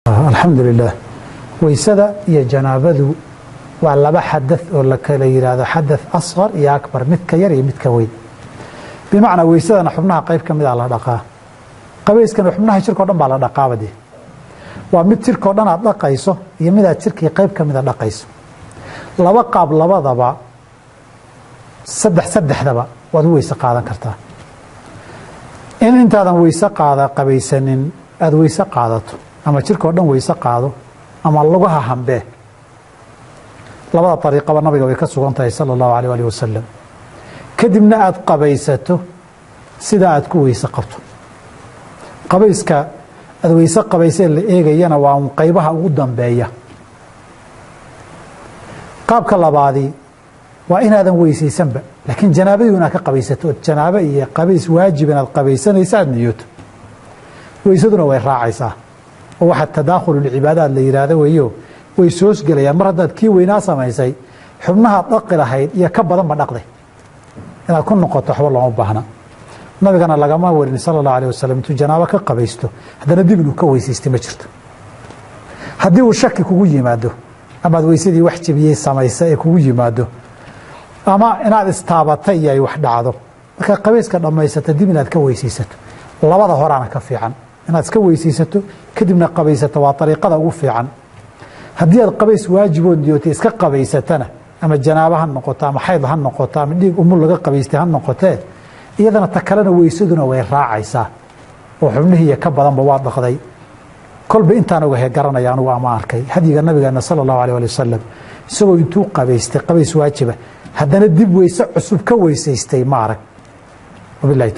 الحمد لله ويسدا يا جنابدو وعلى حدث ولا كلا يرادا حدث أصغر يا أكبر متك يري متك وين بمعنى ويسدا نحبناها قيب كم على دقة قبيس كانوا حبناها شركة ودم على دقة بدي ومت شركة ودم على دقة يسو يمدا شركة قيب كم على دقة يسو لو قابل لو ضبع سدح ذبع وذو يسقى كرتا إن أنت هذا ويسقى قبيسن أذو يسقى ama jirka oo dhan weysa qaado ama lugaha hambe labada طريقه nabiga way ka sugan tahay sallallahu alayhi wa sallam kadibna aad qabaysato sida aad ku weysa qabto qabayska aad weysa qabaysay la eegayana waa qaybaha ugu dambeeya qaabka labaadi waa inaadan weysaysanba laakiin janaabaduna ka qabaysato janaaba iyo qabays waajib inaad qabaysanaysaa niyato weysaduna way raacaysaa waxa tadaakhul cibaadaad la yiraahdo weeyo way soos galayaan mar hadaad kii weynaa samaysay xubnaha dhaqi lahayd iyo ka badan ba dhaqday inaad ku noqoto waxba loo baahna nabigana lagama warin sallallahu alayhi wasallam intuu janaaba ka qabaysto hadana dib inuu ka weysaysto ma jirto haddii uu shaki kugu yimaado ama aad weysadii wax jabiyay samaysay ee kugu yimaado ama inaad istaabatay iyo ay wax dhacdo marka qabayska dhamaysata dib inaad ka weysaysato labada horana ka fiican inaad iska weysaysato kadibna qabaysato waa طريقada ugu fiican hadii aad qabays waajib oo diyootay iska qabaysatana ama janaaba ha noqoto ama xayd ha noqoto ama dhiig umul laga qabaystay ha noqotee iyadana ta kalena weysaduna way raacaysaa oo xubnihiiya ka badanba waa dhaqday kolba intaan uga garanaya anigu ama arkay hadiga nabigeena sallallahu alayhi wa sallam isagoo intuu qabaystay qabays waajiba haddana dib weysa cusub ka weysaystay ma arag wabillahi